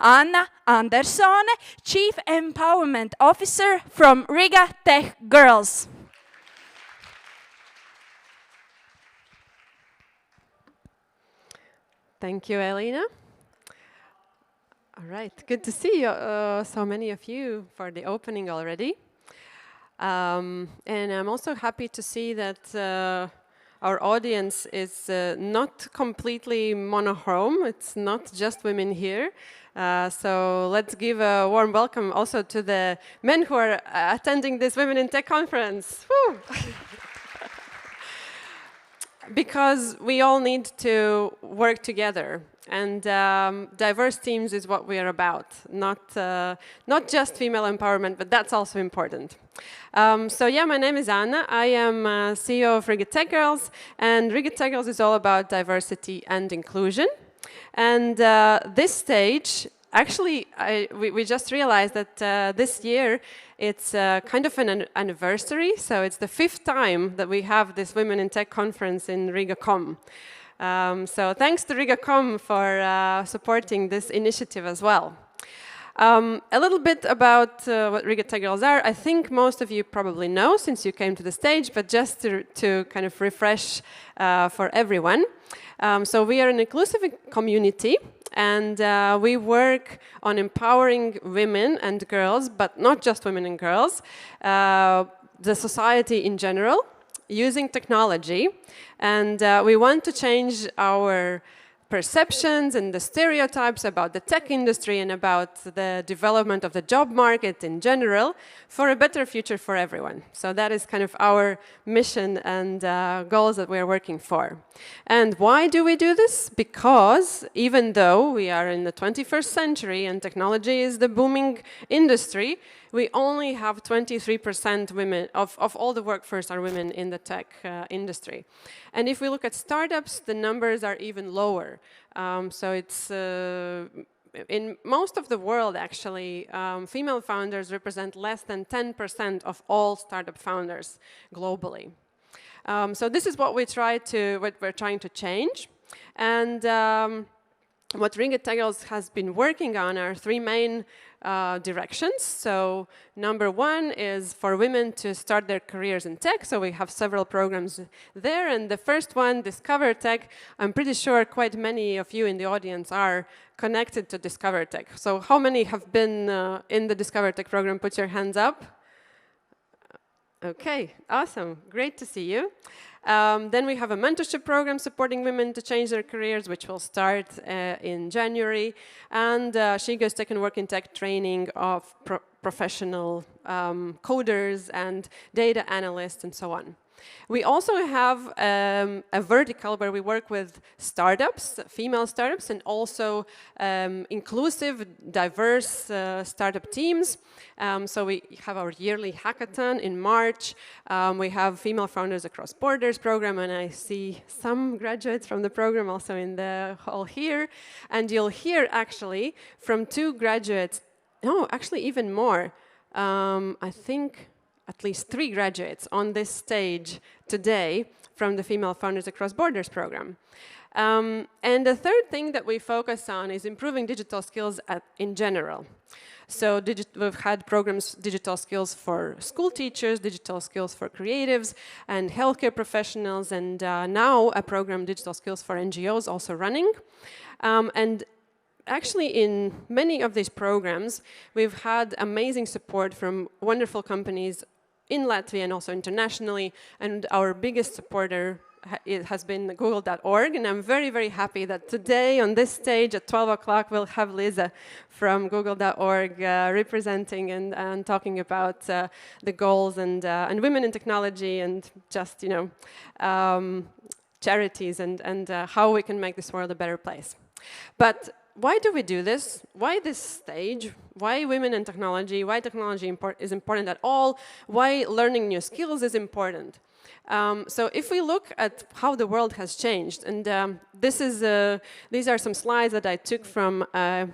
Anna Andersone, Chief Empowerment Officer from Riga Tech Girls. Thank you, Elena. All right, good to see you, so many of you for the opening already. And I'm also happy to see that our audience is not completely monochrome. It's not just women here. So let's give a warm welcome also to the men who are attending this Women in Tech conference. Woo! Because we all need to work together, and diverse teams is what we are about. Not just female empowerment, but that's also important. So yeah, my name is Anna. I am CEO of Riga Tech Girls, and Riga Tech Girls is all about diversity and inclusion. And this stage, actually, we just realized that this year it's kind of an anniversary. So it's the 5th time that we have this Women in Tech conference in Riga.com. So thanks to Riga.com for supporting this initiative as well. A little bit about what Riga Tech Girls are. I think most of you probably know since you came to the stage, but just to kind of refresh for everyone. So we are an inclusive community, and we work on empowering women and girls, but not just women and girls, the society in general, using technology. And we want to change our perceptions and the stereotypes about the tech industry and about the development of the job market in general for a better future for everyone. So that is kind of our mission and goals that we're working for. And why do we do this? Because even though we are in the 21st century and technology is the booming industry, we only have 23% women of all the workforce are women in the tech industry. And if we look at startups, the numbers are even lower. So it's in most of the world, actually, female founders represent less than 10% of all startup founders globally. So this is what we're trying to change. And what Riga Tech Girls has been working on are 3 main directions. So number 1 is for women to start their careers in tech. So we have several programs there. And the first one, Discover Tech, I'm pretty sure quite many of you in the audience are connected to Discover Tech. So how many have been in the Discover Tech program? Put your hands up. Okay, awesome. Great to see you. Then we have a mentorship program supporting women to change their careers, which will start in January. And she goes Tech and Work in Tech training of professional coders and data analysts and so on. We also have a vertical where we work with startups, female startups, and also inclusive, diverse startup teams. So we have our yearly hackathon in March. We have Female Founders Across Borders program, and I see some graduates from the program also in the hall here. And you'll hear actually from 2 graduates, no, actually even more. I think at least 3 graduates on this stage today from the Female Founders Across Borders program. And the third thing that we focus on is improving digital skills in general. So we've had programs, digital skills for school teachers, digital skills for creatives and healthcare professionals, and now a program, digital skills for NGOs, also running. And actually, in many of these programs, we've had amazing support from wonderful companies in Latvia and also internationally, and our biggest supporter has been Google.org, and I'm very, very happy that today on this stage at 12 o'clock we'll have Lisa from Google.org representing and talking about the goals and women in technology and just, you know, charities and how we can make this world a better place. But why do we do this? Why this stage? Why women and technology? Why technology is important at all? Why learning new skills is important? So if we look at how the world has changed, and these are some slides that I took from a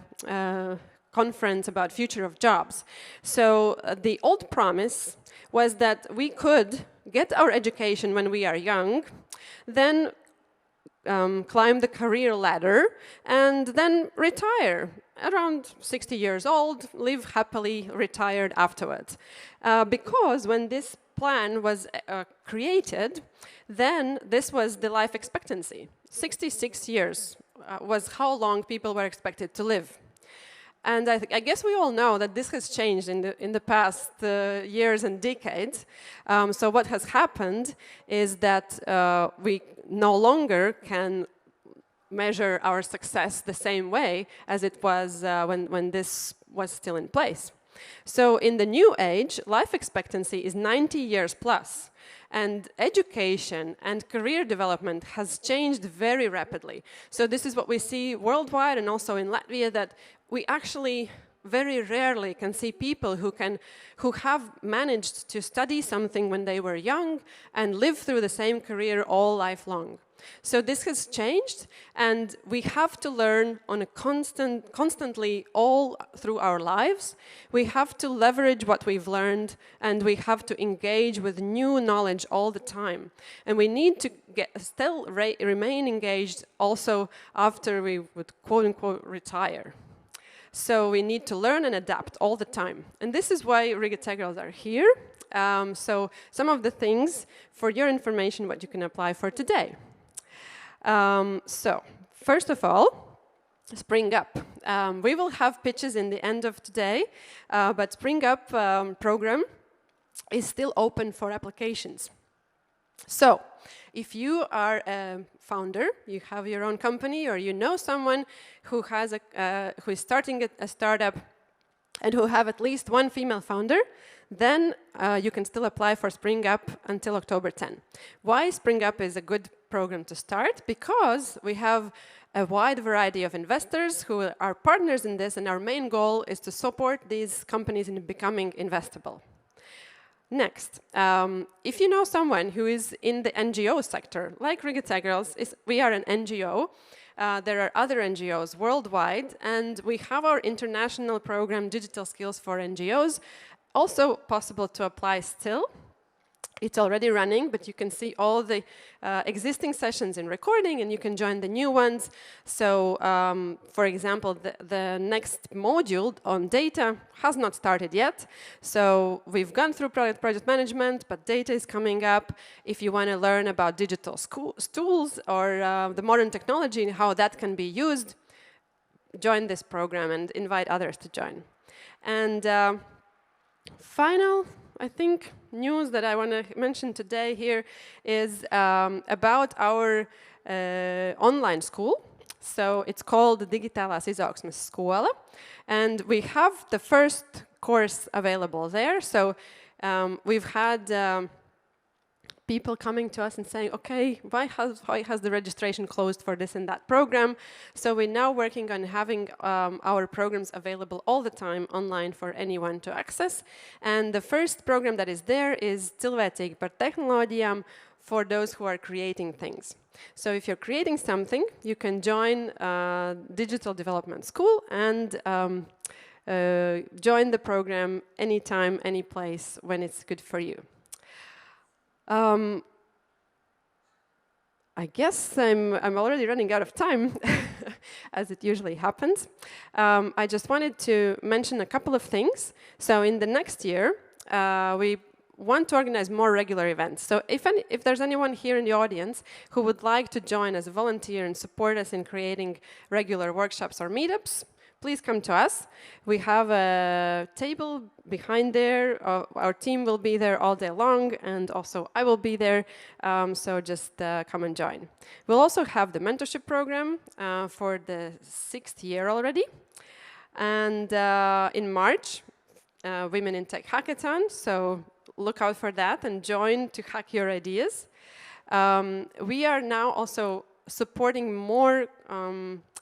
conference about future of jobs. So the old promise was that we could get our education when we are young, then climb the career ladder, and then retire around 60 years old, live happily, retired afterwards. Because when this plan was created, then this was the life expectancy. 66 years was how long people were expected to live. And I guess we all know that this has changed in the past years and decades. So what has happened is that we no longer can measure our success the same way as it was when this was still in place. So in the new age, life expectancy is 90 years plus. And education and career development has changed very rapidly. So this is what we see worldwide and also in Latvia, that we actually very rarely can see people who have managed to study something when they were young and live through the same career all lifelong. So this has changed, and we have to learn on a constantly all through our lives. We have to leverage what we've learned, and we have to engage with new knowledge all the time. And we need to still remain engaged also after we would quote-unquote retire. So we need to learn and adapt all the time. And this is why Riga Tech Girls are here. So some of the things for your information, what you can apply for today. So, first of all, Spring Up. We will have pitches in the end of today, but Spring Up program is still open for applications. So, if you are a founder, you have your own company, or you know someone who has who is starting a startup and who have at least one female founder, then you can still apply for Spring Up until October 10. Why Spring Up is a good program to start? Because we have a wide variety of investors who are partners in this, and our main goal is to support these companies in becoming investable. Next, if you know someone who is in the NGO sector, like Riga Tech Girls, we are an NGO. There are other NGOs worldwide, and we have our international program, Digital Skills for NGOs, also possible to apply still. It's already running, but you can see all the existing sessions in recording, and you can join the new ones. So, for example, the next module on data has not started yet. So we've gone through project management, but data is coming up. If you want to learn about digital tools or the modern technology and how that can be used, join this program and invite others to join. And final, I think, news that I want to mention today here is about our online school. So it's called Digitālās izaugsmes skola, and we have the first course available there. So we've had people coming to us and saying, okay, why has the registration closed for this and that program? So we're now working on having our programs available all the time online for anyone to access. And the first program that is there is Cilvēcīgi par tehnoloģijām, for those who are creating things. So if you're creating something, you can join Digital Development School and join the program anytime, any place, when it's good for you. I guess I'm already running out of time, as it usually happens. I just wanted to mention a couple of things. So in the next year, we want to organize more regular events. So if there's anyone here in the audience who would like to join as a volunteer and support us in creating regular workshops or meetups, please come to us. We have a table behind there. Our team will be there all day long, and also I will be there. So just come and join. We'll also have the mentorship program for the 6th year already. And in March, Women in Tech Hackathon. So look out for that and join to hack your ideas. We are now also supporting more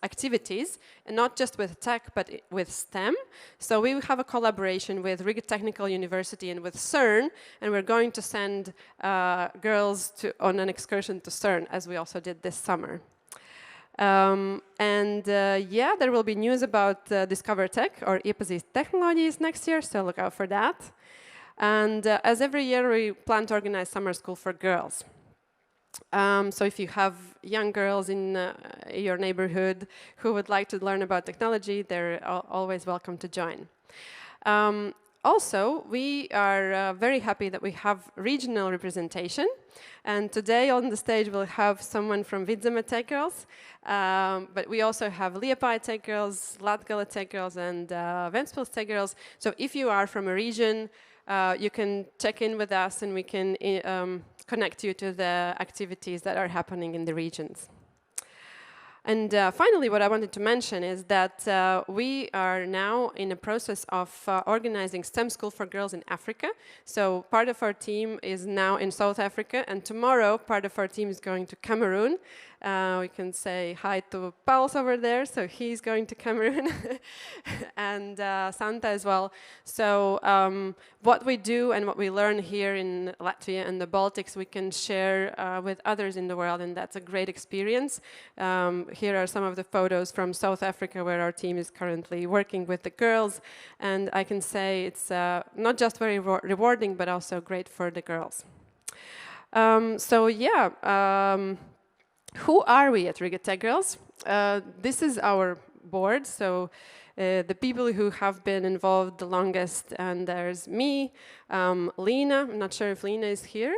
activities, and not just with tech, but with STEM. So we have a collaboration with Riga Technical University and with CERN, and we're going to send girls on an excursion to CERN, as we also did this summer. Yeah, there will be news about Discover Tech or Iepazīst Tehnoloģijas next year, so look out for that. And as every year, we plan to organize summer school for girls. So if you have young girls in your neighborhood who would like to learn about technology, they're always welcome to join. Also, we are very happy that we have regional representation. And today on the stage we'll have someone from Vidzeme Tech Girls, but we also have Liepaja Tech Girls, Latgale Tech Girls, and Ventspils Tech Girls. So if you are from a region, you can check in with us and we can connect you to the activities that are happening in the regions. And finally, what I wanted to mention is that we are now in a process of organizing STEM School for Girls in Africa. So part of our team is now in South Africa, and tomorrow part of our team is going to Cameroon. We can say hi to Pauls over there, so he's going to Cameroon, and Santa as well. So what we do and what we learn here in Latvia and the Baltics, we can share with others in the world, and that's a great experience. Here are some of the photos from South Africa where our team is currently working with the girls, and I can say it's not just very rewarding, but also great for the girls. So yeah. Who are we at Riga Tech Girls? This is our board, so the people who have been involved the longest, and there's me, Lena. I'm not sure if Lena is here.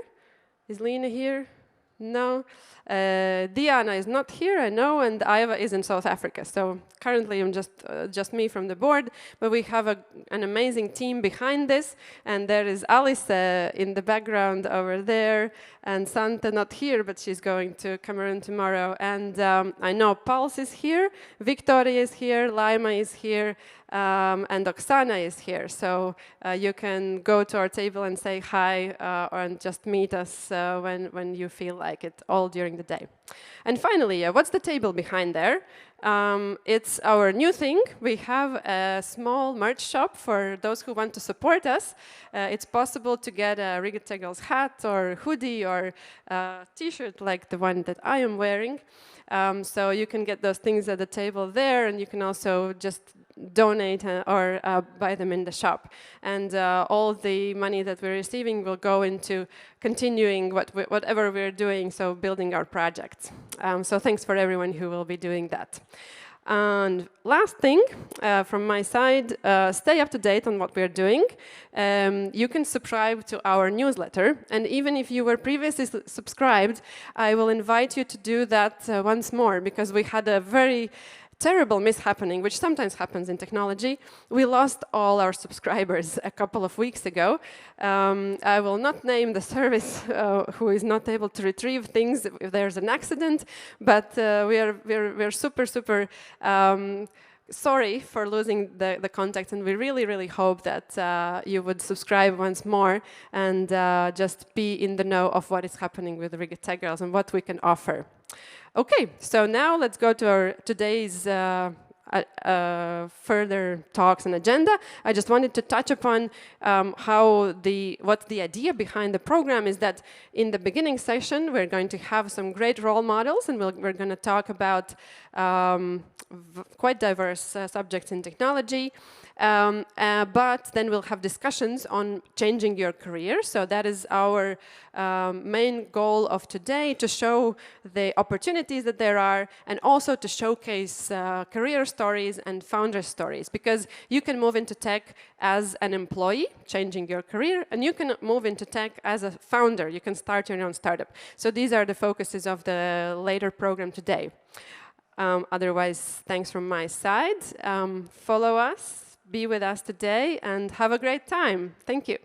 Is Lena here? No. Diana is not here, I know, and Iva is in South Africa. So currently I'm just me from the board, but we have an amazing team behind this, and there is Alice in the background over there, and Santa not here, but she's going to Cameroon tomorrow. And I know Pauls is here, Victoria is here, Laima is here, and Oksana is here. So you can go to our table and say hi, and just meet us when you feel like it, all during the day. And finally, what's the table behind there? It's our new thing. We have a small merch shop for those who want to support us. It's possible to get a Riga Tech Girls hat or hoodie or t-shirt like the one that I am wearing. So you can get those things at the table there, and you can also just donate or buy them in the shop. And all the money that we're receiving will go into continuing whatever we're doing, so building our projects. So thanks for everyone who will be doing that. And last thing from my side, stay up to date on what we're doing. You can subscribe to our newsletter, and even if you were previously subscribed, I will invite you to do that once more, because we had a very terrible mishappening, which sometimes happens in technology. We lost all our subscribers a couple of weeks ago. I will not name the service who is not able to retrieve things if there's an accident, but we're super sorry for losing the contact, and we really hope that you would subscribe once more and just be in the know of what is happening with Riga Tech Girls and what we can offer. Okay, so now let's go to our today's further talks and agenda. I just wanted to touch upon what the idea behind the program is. That in the beginning session we're going to have some great role models, and we're going to talk about quite diverse subjects in technology. But then we'll have discussions on changing your career. So that is our main goal of today, to show the opportunities that there are, and also to showcase career stories and founder stories, because you can move into tech as an employee, changing your career, and you can move into tech as a founder. You can start your own startup. So these are the focuses of the later program today. Otherwise, thanks from my side. Follow us. Be with us today and have a great time. Thank you.